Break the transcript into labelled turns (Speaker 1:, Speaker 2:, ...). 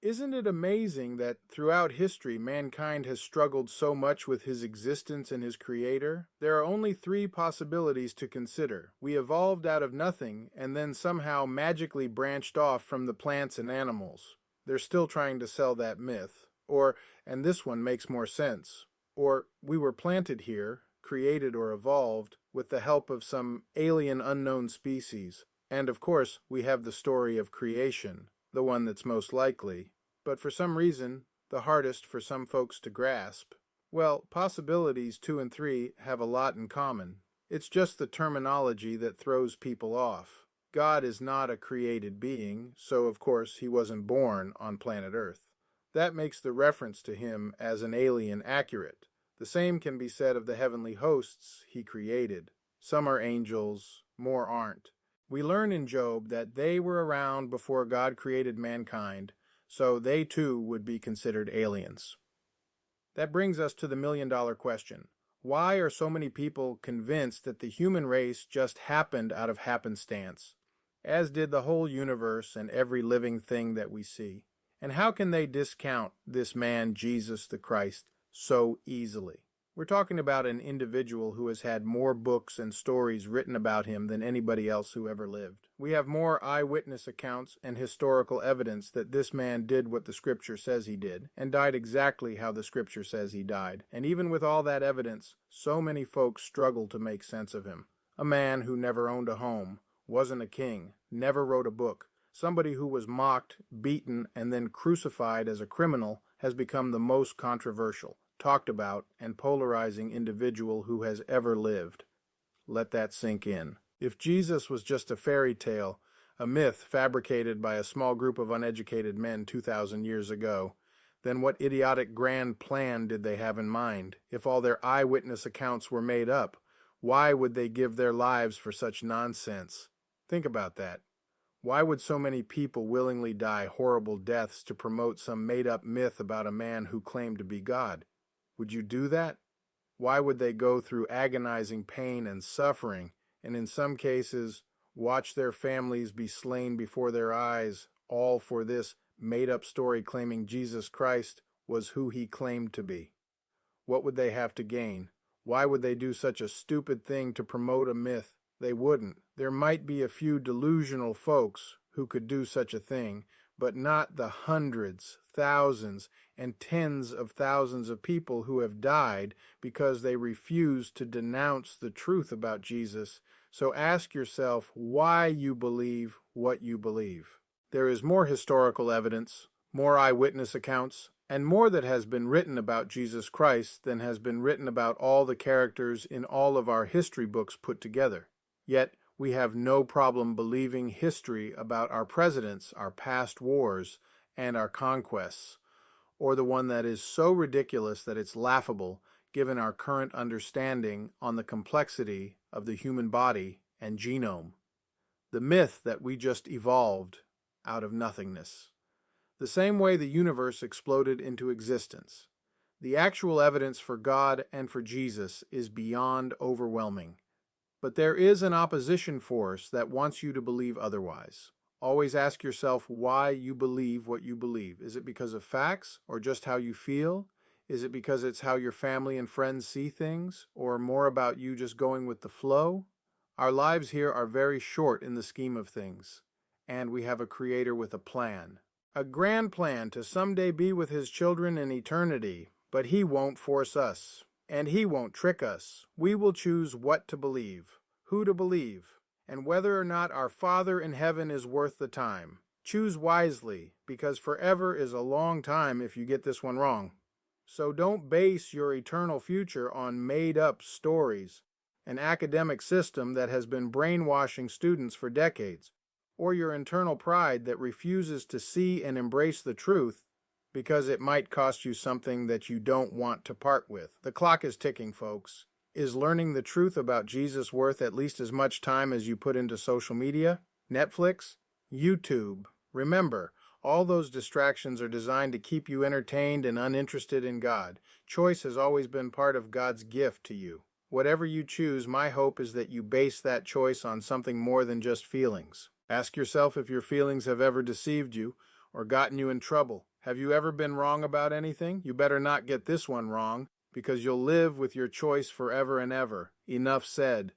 Speaker 1: Isn't it amazing that throughout history mankind has struggled so much with his existence and his creator? There are only three possibilities to consider. We evolved out of nothing and then somehow magically branched off from the plants and animals. They're still trying to sell that myth. Or, and this one makes more sense, or we were planted here, created or evolved, with the help of some alien unknown species. And of course, we have the story of creation, the one that's most likely, but for some reason, the hardest for some folks to grasp. Well, possibilities 2 and 3 have a lot in common. It's just the terminology that throws people off. God is not a created being, so of course he wasn't born on planet Earth. That makes the reference to him as an alien accurate. The same can be said of the heavenly hosts he created. Some are angels, more aren't. We learn in Job that they were around before God created mankind, so they too would be considered aliens. That brings us to the million-dollar question. Why are so many people convinced that the human race just happened out of happenstance, as did the whole universe and every living thing that we see? And how can they discount this man, Jesus the Christ, so easily? We're talking about an individual who has had more books and stories written about him than anybody else who ever lived. We have more eyewitness accounts and historical evidence that this man did what the Scripture says he did, and died exactly how the Scripture says he died. And even with all that evidence, so many folks struggle to make sense of him. A man who never owned a home, wasn't a king, never wrote a book, somebody who was mocked, beaten, and then crucified as a criminal has become the most controversial, talked about, and polarizing individual who has ever lived. Let that sink in. If Jesus was just a fairy tale, a myth fabricated by a small group of uneducated men 2,000 years ago, then what idiotic grand plan did they have in mind? If all their eyewitness accounts were made up, why would they give their lives for such nonsense? Think about that. Why would so many people willingly die horrible deaths to promote some made-up myth about a man who claimed to be God? Would you do that? Why would they go through agonizing pain and suffering, and in some cases, watch their families be slain before their eyes, all for this made-up story claiming Jesus Christ was who he claimed to be? What would they have to gain? Why would they do such a stupid thing to promote a myth? They wouldn't. There might be a few delusional folks who could do such a thing, but not the hundreds, thousands, and tens of thousands of people who have died because they refused to denounce the truth about Jesus. So ask yourself why you believe what you believe. There is more historical evidence, more eyewitness accounts, and more that has been written about Jesus Christ than has been written about all the characters in all of our history books put together. Yet, we have no problem believing history about our presidents, our past wars, and our conquests, or the one that is so ridiculous that it's laughable given our current understanding on the complexity of the human body and genome. The myth that we just evolved out of nothingness. The same way the universe exploded into existence. The actual evidence for God and for Jesus is beyond overwhelming. But there is an opposition force that wants you to believe otherwise. Always ask yourself why you believe what you believe. Is it because of facts or just how you feel? Is it because it's how your family and friends see things, or more about you just going with the flow? Our lives here are very short in the scheme of things, and we have a Creator with a plan. A grand plan to someday be with His children in eternity, but He won't force us. And He won't trick us. We will choose what to believe, who to believe, and whether or not our Father in heaven is worth the time. Choose wisely, because forever is a long time if you get this one wrong. So don't base your eternal future on made-up stories, an academic system that has been brainwashing students for decades, or your internal pride that refuses to see and embrace the truth because it might cost you something that you don't want to part with. The clock is ticking, folks. Is learning the truth about Jesus worth at least as much time as you put into social media, Netflix, YouTube? Remember, all those distractions are designed to keep you entertained and uninterested in God. Choice has always been part of God's gift to you. Whatever you choose, my hope is that you base that choice on something more than just feelings. Ask yourself if your feelings have ever deceived you or gotten you in trouble. Have you ever been wrong about anything? You better not get this one wrong, because you'll live with your choice forever and ever. Enough said.